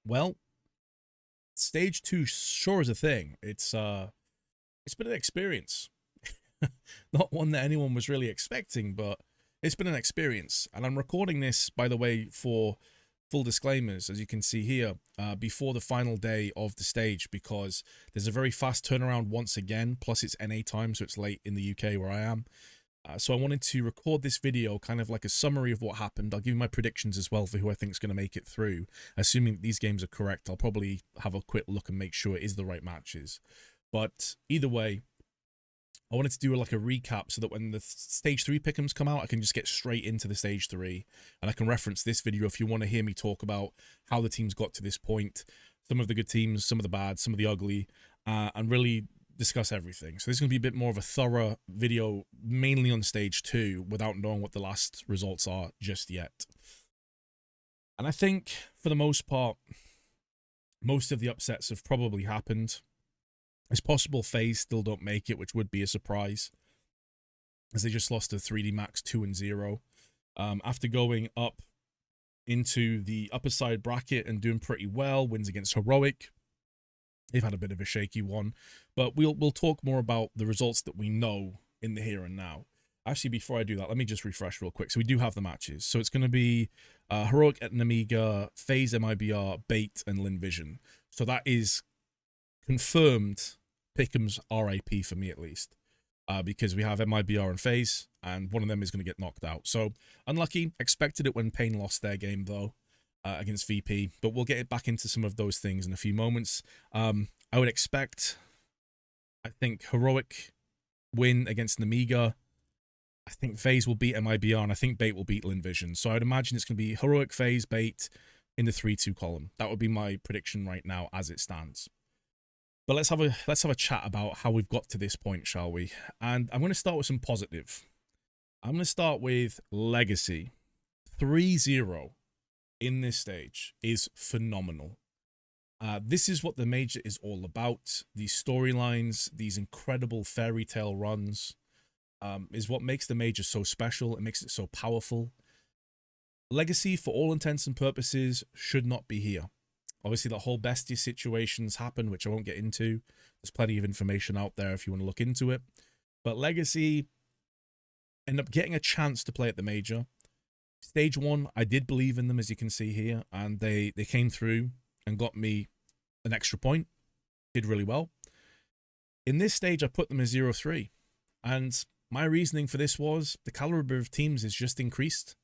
Well, stage two sure is a thing. It's been an experience. Not one that anyone was really expecting, but it's been an experience. And I'm recording this, by the way, for full disclaimers, as you can see here, before the final day of the stage, because there's a very fast turnaround once again, plus it's NA time, so it's late in the UK where I am. So I wanted to record this video kind of like a summary of what happened. I'll give you my predictions as well for who I think is going to make it through. Assuming these games are correct, I'll probably have a quick look and make sure it is the right matches. But either way, I wanted to do like a recap so that when the stage 3 pick'ems come out, I can just get straight into the stage 3. And I can reference this video if you want to hear me talk about how the teams got to this point, some of the good teams, some of the bad, some of the ugly, and really discuss everything. So this is going to be a bit more of a thorough video, mainly on stage 2, without knowing what the last results are just yet. And I think, for the most part, most of the upsets have probably happened. It's possible FaZe still don't make it, which would be a surprise, as they just lost to 3D Max 2-0. After going up into the upper side bracket and doing pretty well, wins against Heroic. They've had a bit of a shaky one, but we'll talk more about the results that we know in the here and now. Actually, before I do that, let me just refresh real quick. So we do have the matches. So it's going to be Heroic at Namiga, FaZe, MIBR, Bait, and Linvision. So that is confirmed Pickham's RIP for me, at least, because we have MIBR and FaZe, and one of them is going to get knocked out. So unlucky. Expected it when Pain lost their game, though. Against VP, but we'll get it back into some of those things in a few moments. I would expect, I think, Heroic win against Namiga. I think FaZe will beat MIBR, and I think Bait will beat Linvision. So I would imagine it's going to be Heroic, FaZe, Bait in the 3-2 column. That would be my prediction right now as it stands. But let's have a chat about how we've got to this point, shall we? And I'm going to start with some positive. I'm going to start with Legacy. 3-0. In this stage is phenomenal. This is what the major is all about. These storylines, these incredible fairy tale runs, is what makes the major so special. It makes it so powerful. Legacy, for all intents and purposes, should not be here. Obviously, the whole bestie situations happen, which I won't get into. There's plenty of information out there if you want to look into it. But Legacy end up getting a chance to play at the major. Stage 1, I did believe in them, as you can see here, and they came through and got me an extra point. Did really well. In this stage, I put them as 0-3, and my reasoning for this was the caliber of teams is just increased.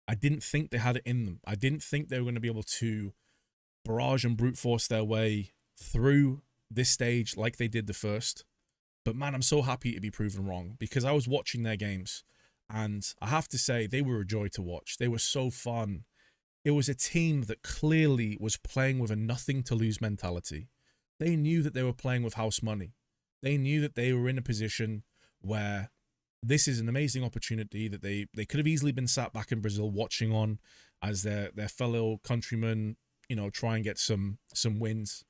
I didn't think they had it in them. I didn't think they were going to be able to barrage and brute force their way through this stage like they did the first. But man, I'm so happy to be proven wrong, because I was watching their games. And I have to say, they were a joy to watch. They were so fun. It was a team that clearly was playing with a nothing-to-lose mentality. They knew that they were playing with house money. They knew that they were in a position where this is an amazing opportunity that they could have easily been sat back in Brazil watching on as their fellow countrymen, you know, try and get some wins.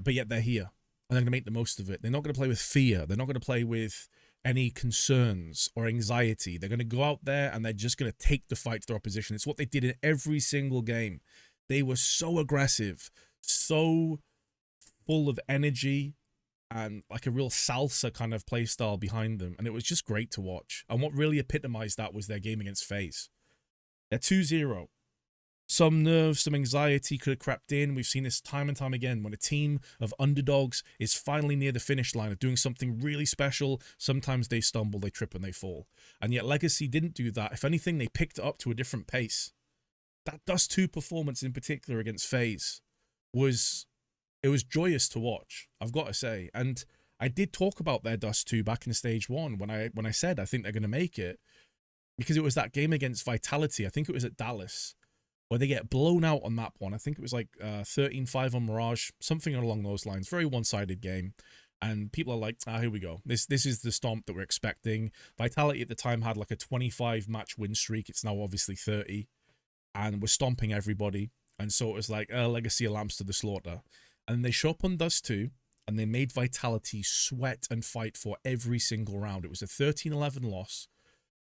But yet they're here, and they're going to make the most of it. They're not going to play with fear. They're not going to play with any concerns or anxiety. They're going to go out there and they're just going to take the fight to their opposition. It's what they did in every single game. They were so aggressive, so full of energy, and like a real salsa kind of play style behind them. And it was just great to watch. And what really epitomized that was their game against FaZe. They're 2-0. Some nerves, some anxiety could have crept in. We've seen this time and time again. When a team of underdogs is finally near the finish line of doing something really special, sometimes they stumble, they trip, and they fall. And yet Legacy didn't do that. If anything, they picked it up to a different pace. That Dust 2 performance in particular against FaZe was joyous to watch, I've got to say. And I did talk about their Dust 2 back in stage 1 when I said I think they're going to make it, because it was that game against Vitality. I think it was at Dallas, where they get blown out on map 1. I think it was like 13-5 on Mirage, something along those lines. Very one-sided game. And people are like, here we go. This is the stomp that we're expecting. Vitality at the time had like a 25-match win streak. It's now obviously 30. And we're stomping everybody. And so it was like, Legacy Lamps to the slaughter. And they show up on Dust 2, and they made Vitality sweat and fight for every single round. It was a 13-11 loss.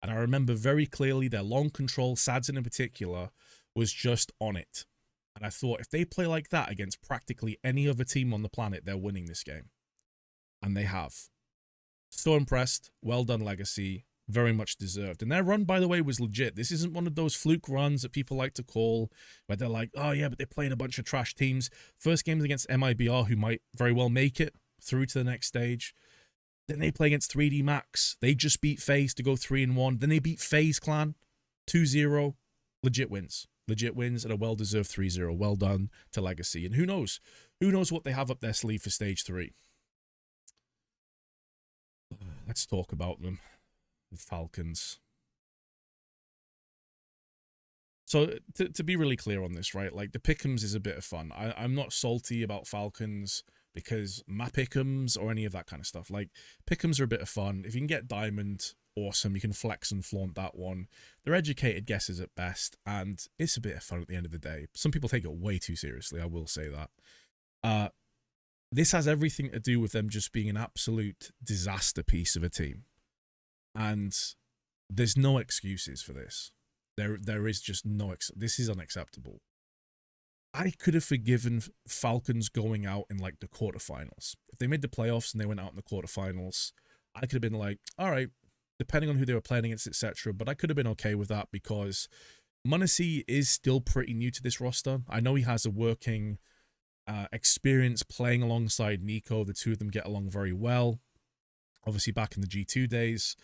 And I remember very clearly their long control, Sadzin in particular, was just on it. And I thought, if they play like that against practically any other team on the planet, they're winning this game. And they have. So impressed. Well done, Legacy. Very much deserved. And their run, by the way, was legit. This isn't one of those fluke runs that people like to call, where they're like, oh yeah, but they played a bunch of trash teams. First game's against MIBR, who might very well make it through to the next stage. Then they play against 3D Max. They just beat FaZe to go 3-1. Then they beat FaZe Clan 2-0. Legit wins. Legit wins and a well-deserved 3-0. Well done to Legacy. And who knows? Who knows what they have up their sleeve for Stage 3? Let's talk about them. The Falcons. So to be really clear on this, right? Like, the pick'ems is a bit of fun. I'm not salty about Falcons because my pick'ems or any of that kind of stuff. Like, pick'ems are a bit of fun. If you can get Diamond, awesome. You can flex and flaunt that one. They're educated guesses at best, and it's a bit of fun at the end of the day. Some people take it way too seriously, I will say that. This has everything to do with them just being an absolute disaster piece of a team. And there's no excuses for this. There is just no... This is unacceptable. I could have forgiven Falcons going out in, like, the quarterfinals. If they made the playoffs and they went out in the quarterfinals, I could have been like, all right, depending on who they were playing against, etc. But I could have been okay with that because m0NESY is still pretty new to this roster. I know he has a working experience playing alongside Nico. The two of them get along very well. Obviously back in the G2 days.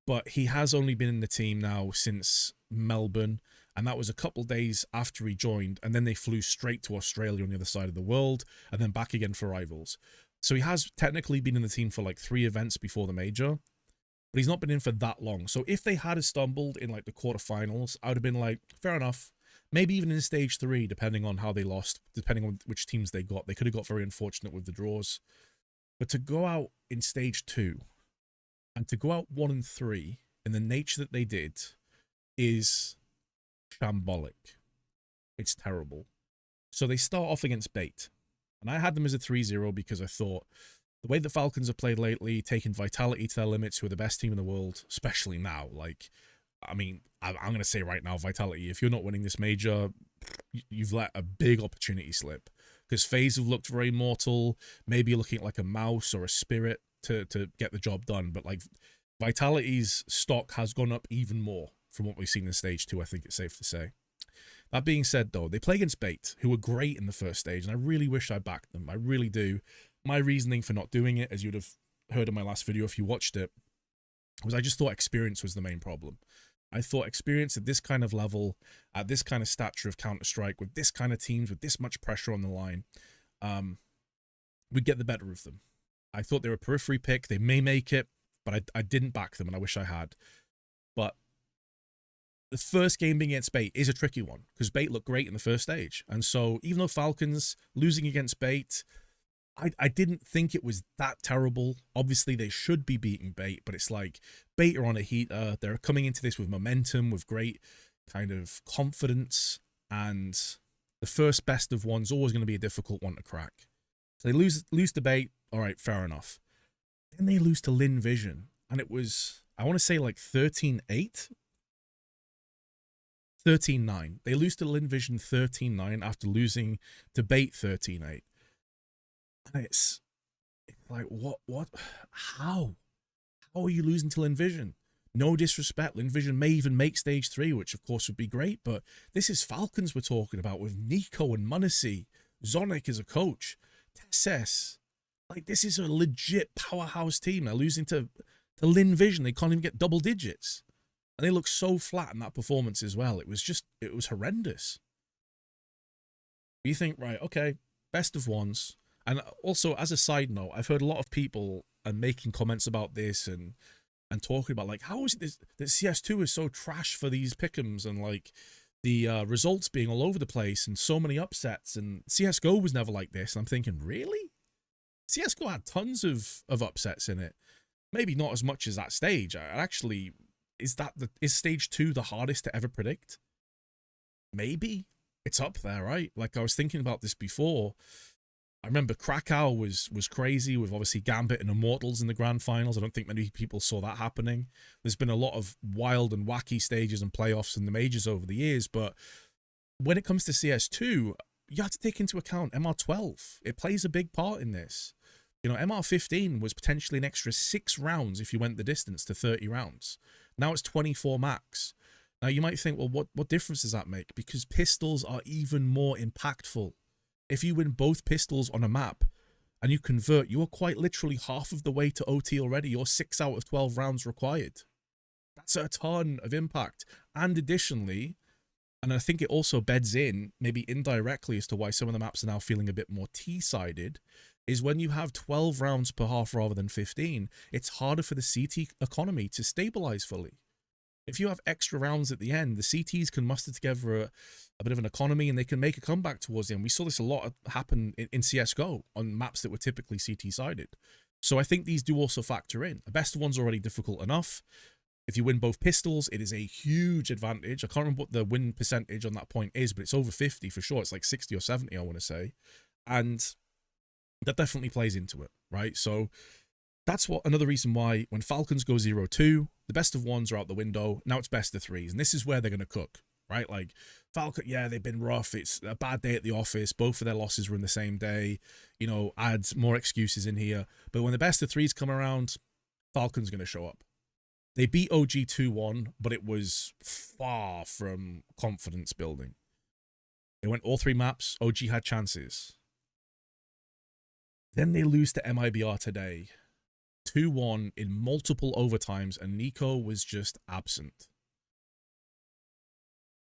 But he has only been in the team now since Melbourne, and that was a couple days after he joined, and then they flew straight to Australia on the other side of the world, and then back again for Rivals. So he has technically been in the team for like 3 events before the major, but he's not been in for that long. So if they had stumbled in like the quarterfinals, I would have been like, fair enough. Maybe even in Stage 3, depending on how they lost, depending on which teams they got. They could have got very unfortunate with the draws. But to go out in Stage 2, and to go out 1-3 in the nature that they did is shambolic. It's terrible. So they start off against Bait. And I had them as a 3-0 because I thought the way the Falcons have played lately, taking Vitality to their limits, who are the best team in the world, especially now. Like, I mean, I'm going to say right now, Vitality, if you're not winning this major, you've let a big opportunity slip. Because FaZe have looked very mortal. Maybe you're looking at like a Mouse or a Spirit to get the job done. But like, Vitality's stock has gone up even more from what we've seen in Stage 2, I think it's safe to say. That being said, though, they play against Bait, who were great in the first stage, and I really wish I backed them. I really do. My reasoning for not doing it, as you'd have heard in my last video if you watched it, was I just thought experience was the main problem. I thought experience at this kind of level, at this kind of stature of Counter-Strike, with this kind of teams, with this much pressure on the line, would get the better of them. I thought they were a periphery pick. They may make it, but I didn't back them, and I wish I had. But the first game being against Bait is a tricky one, because Bait looked great in the first stage. And so even though Falcons losing against Bait, I didn't think it was that terrible. Obviously, they should be beating Bait, but it's like Bait are on a heater. They're coming into this with momentum, with great kind of confidence, and the first best of one's always going to be a difficult one to crack. So they lose to Bait. All right, fair enough. Then they lose to Lin Vision, and it was, I want to say like 13-8? 13-9. They lose to Lin Vision 13-9 after losing to Bait 13-8. And it's like, what? How are you losing to Lin Vision? No disrespect, Lin Vision may even make Stage 3, which of course would be great, but this is Falcons we're talking about with Nico and m0NESY, Zonic as a coach, Tesses. Like, this is a legit powerhouse team. They're losing to Lin Vision. They can't even get double digits. And they look so flat in that performance as well. It was horrendous. You think, right, okay, best of ones. And also, as a side note, I've heard a lot of people making comments about this and talking about, like, how is it that CS2 is so trash for these pick'ems and, like, the results being all over the place and so many upsets, and CSGO was never like this. And I'm thinking, really? CSGO had tons of upsets in it. Maybe not as much as that stage. Actually, is Stage 2 the hardest to ever predict? Maybe. It's up there, right? Like, I was thinking about this before. I remember Krakow was crazy with obviously Gambit and Immortals in the grand finals. I don't think many people saw that happening. There's been a lot of wild and wacky stages and playoffs in the majors over the years, but when it comes to CS2, you have to take into account MR12. It plays a big part in this. You know, MR15 was potentially an extra 6 rounds if you went the distance to 30 rounds. Now it's 24 max. Now you might think, well, what difference does that make? Because pistols are even more impactful. If you win both pistols on a map and you convert, you are quite literally half of the way to OT already. You're 6 out of 12 rounds required. That's a ton of impact. And additionally, and I think it also beds in, maybe indirectly, as to why some of the maps are now feeling a bit more T-sided, is when you have 12 rounds per half rather than 15, it's harder for the CT economy to stabilize fully. If you have extra rounds at the end, the CTs can muster together a bit of an economy and they can make a comeback towards the end. We saw this a lot happen in CSGO on maps that were typically CT-sided. So I think these do also factor in. The best one's already difficult enough. If you win both pistols, it is a huge advantage. I can't remember what the win percentage on that point is, but it's over 50 for sure. It's like 60 or 70, I want to say. And that definitely plays into it, right? So that's another reason why when Falcons go 0-2, the best of ones are out the window. Now it's best of threes. And this is where they're going to cook, right? Like Falcon, yeah, they've been rough. It's a bad day at the office. Both of their losses were in the same day. You know, adds more excuses in here. But when the best of threes come around, Falcons going to show up. They beat OG 2-1, but it was far from confidence building. They went all 3 maps. OG had chances. Then they lose to MIBR today. 2-1 in multiple overtimes, and Nico was just absent.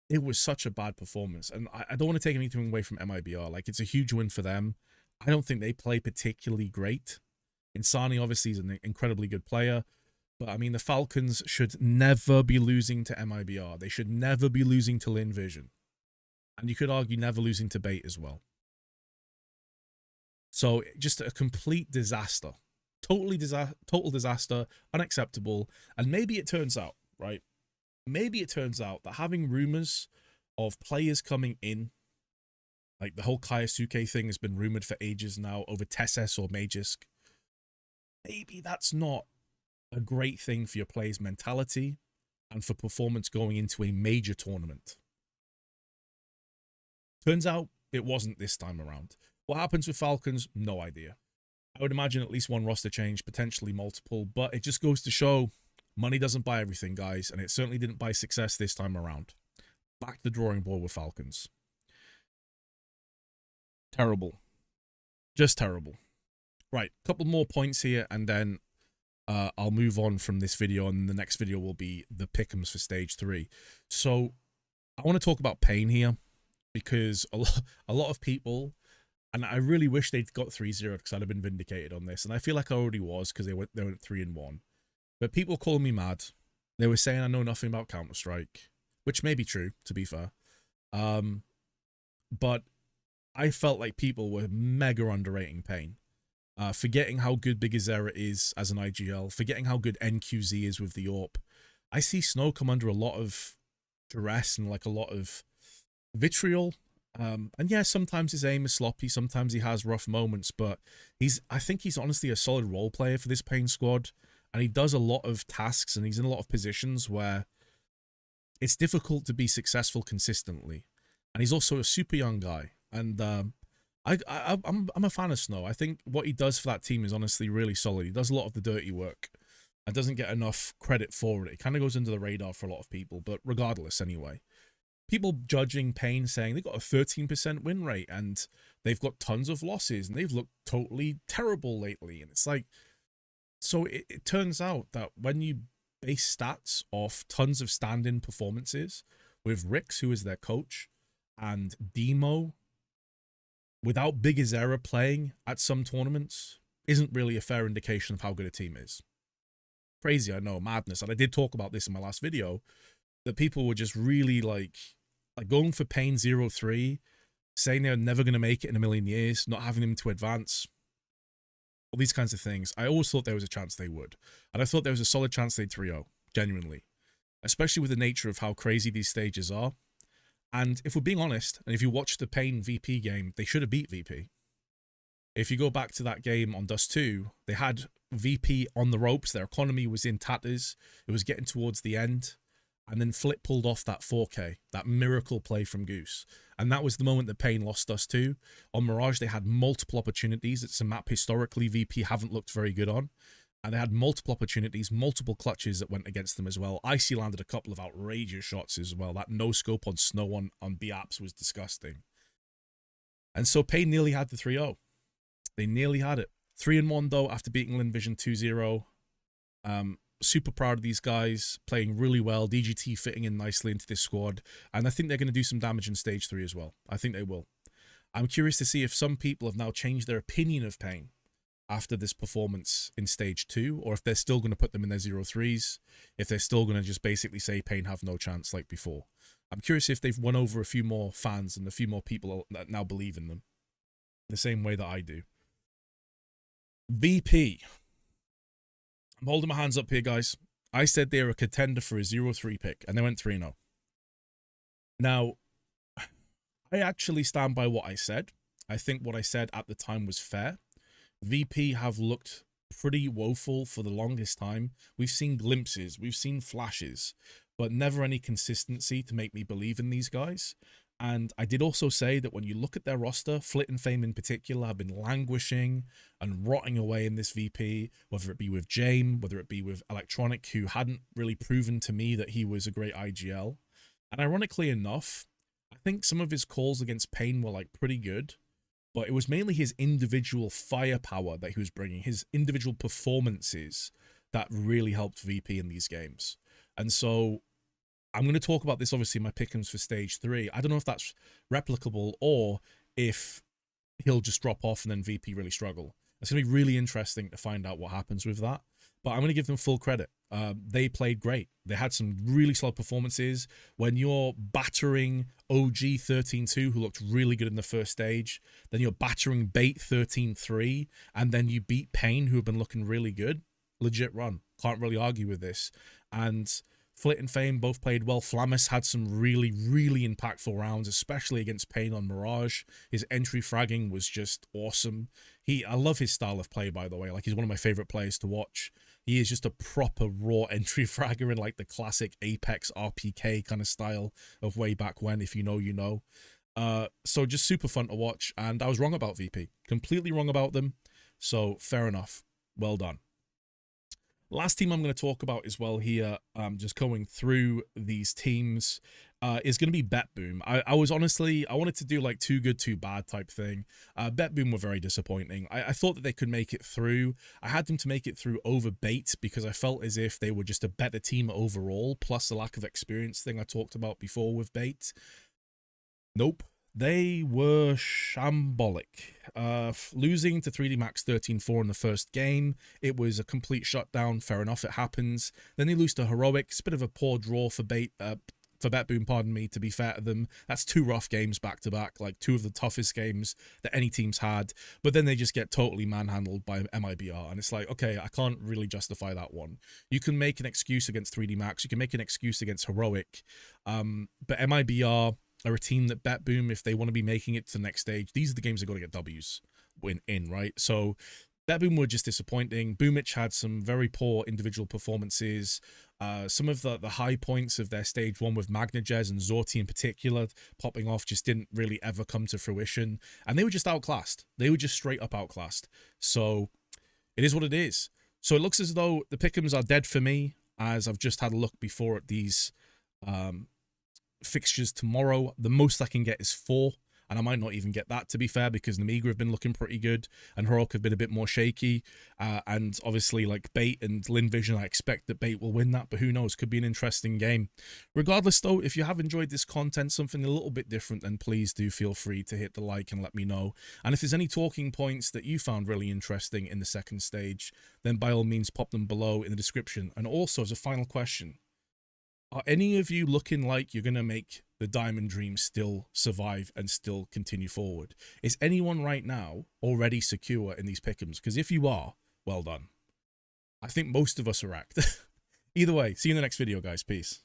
It was such a bad performance, and I don't want to take anything away from MIBR. Like, it's a huge win for them. I don't think they play particularly great. Insani obviously is an incredibly good player, but I mean, the Falcons should never be losing to MIBR. They should never be losing to Lin Vision. And you could argue never losing to Bait as well. So just a complete disaster. Total disaster, unacceptable. And maybe it turns out, right? Maybe it turns out that having rumors of players coming in, like the whole Kaisuke thing has been rumored for ages now over Tesses or Magisk. Maybe that's not a great thing for your players' mentality and for performance going into a major tournament. Turns out it wasn't this time around. What happens with Falcons? No idea. I would imagine at least one roster change, potentially multiple, but it just goes to show money doesn't buy everything, guys, and it certainly didn't buy success this time around. Back to the drawing board with Falcons. Terrible. Just terrible. Right, a couple more points here, and then I'll move on from this video, and the next video will be the pick'ems for stage 3. So I want to talk about pain here, because a lot of people, and I really wish they'd got 3-0 because I'd have been vindicated on this, and I feel like I already was because they went 3-1. But people call me mad. They were saying I know nothing about Counter-Strike, which may be true, to be fair. But I felt like people were mega underrating pain. Forgetting how good Big Azera is as an IGL, forgetting how good NQZ is with the AWP. I see Snow come under a lot of duress and like a lot of vitriol. And yeah, sometimes his aim is sloppy, sometimes he has rough moments, but I think he's honestly a solid role player for this pain squad, and he does a lot of tasks and he's in a lot of positions where it's difficult to be successful consistently. And he's also a super young guy, and I'm a fan of Snow. I think what he does for that team is honestly really solid. He does a lot of the dirty work and doesn't get enough credit for it. It kind of goes under the radar for a lot of people, but regardless anyway. People judging Pain saying they've got a 13% win rate and they've got tons of losses and they've looked totally terrible lately. And it's like, so it turns out that when you base stats off tons of stand-in performances with Rix, who is their coach, and Demo, without Big Azera playing at some tournaments, isn't really a fair indication of how good a team is. Crazy, I know, madness. And I did talk about this in my last video, that people were just really like going for Pain 0-3, saying they're never going to make it in a million years, not having them to advance, all these kinds of things. I always thought there was a chance they would. And I thought there was a solid chance they'd 3-0, genuinely. Especially with the nature of how crazy these stages are. And if we're being honest, and if you watch the Pain VP game, they should have beat VP. If you go back to that game on Dust 2, they had VP on the ropes. Their economy was in tatters. It was getting towards the end. And then Flip pulled off that 4K, that miracle play from Goose. And that was the moment that Pain lost us to. On Mirage, they had multiple opportunities. It's a map historically VP haven't looked very good on. And they had multiple opportunities, multiple clutches that went against them as well. Icy landed a couple of outrageous shots as well. That no-scope on Snow on B-Apps was disgusting. And so Pain nearly had the 3-0. They nearly had it. 3-1 though after beating Lin Vision 2-0. Super proud of these guys, playing really well. DGT fitting in nicely into this squad. And I think they're going to do some damage in Stage 3 as well. I think they will. I'm curious to see if some people have now changed their opinion of Pain after this performance in Stage 2, or if they're still going to put them in their 0-3s, if they're still going to just basically say Pain have no chance like before. I'm curious if they've won over a few more fans and a few more people that now believe in them, the same way that I do. VP. I'm holding my hands up here, guys. I said they were a contender for a 0-3 pick, and they went 3-0. Now, I actually stand by what I said. I think what I said at the time was fair. VP have looked pretty woeful for the longest time. We've seen glimpses, we've seen flashes, but never any consistency to make me believe in these guys. And I did also say that when you look at their roster, Flit and Fame in particular have been languishing and rotting away in this VP, whether it be with Jame, whether it be with Electronic, who hadn't really proven to me that he was a great IGL. And ironically enough, I think some of his calls against Pain were like pretty good, but it was mainly his individual firepower that he was bringing, his individual performances that really helped VP in these games. And so I'm going to talk about this, obviously, in my pick'ems for Stage 3. I don't know if that's replicable or if he'll just drop off and then VP really struggle. It's going to be really interesting to find out what happens with that. But I'm going to give them full credit. They played great. They had some really solid performances. When you're battering OG 13-2, who looked really good in the first stage, then you're battering Bait 13-3, and then you beat Pain, who have been looking really good. Legit run. Can't really argue with this. And Flit and Fame both played well. Flamus had some really, really impactful rounds, especially against Pain on Mirage. His entry fragging was just awesome. I love his style of play, by the way. Like, he's one of my favorite players to watch. He is just a proper raw entry fragger in like the classic Apex RPK kind of style of way back when. If you know, you know. So just super fun to watch. And I was wrong about VP. Completely wrong about them. So fair enough. Well done. Last team I'm going to talk about as well here, just going through these teams, is going to be BetBoom. I wanted to do like too good, too bad type thing. BetBoom were very disappointing. I thought that they could make it through. I had them to make it through over Bait because I felt as if they were just a better team overall, plus the lack of experience thing I talked about before with Bait. Nope. They were shambolic. Losing to 3D Max 13-4 in the first game. It was a complete shutdown. Fair enough, it happens. Then they lose to Heroic. It's a bit of a poor draw for BetBoom, pardon me, to be fair to them. That's two rough games back-to-back, like two of the toughest games that any team's had. But then they just get totally manhandled by MIBR. And it's like, okay, I can't really justify that one. You can make an excuse against 3D Max. You can make an excuse against Heroic. But MIBR are a team that BetBoom, if they want to be making it to the next stage, these are the games they've got to get W's in, right? So BetBoom were just disappointing. Boomich had some very poor individual performances. Some of the high points of their stage one with Magnajez and Zorti in particular popping off just didn't really ever come to fruition. And they were just outclassed. They were just straight up outclassed. So it is what it is. So it looks as though the pick'ems are dead for me, as I've just had a look before at these fixtures tomorrow. The most I can get is 4, and I might not even get that, to be fair, because Namiga have been looking pretty good and Heroic have been a bit more shaky, and obviously like Bait and Lin Vision, I expect that Bait will win that, but who knows, could be an interesting game. Regardless though, if you have enjoyed this content, something a little bit different, then please do feel free to hit the like and let me know. And if there's any talking points that you found really interesting in the second stage, then by all means pop them below in the description. And also, as a final question, are any of you looking like you're going to make the Diamond Dream still survive and still continue forward? Is anyone right now already secure in these pick'ems? Because if you are, well done. I think most of us are racked. Either way, see you in the next video, guys. Peace.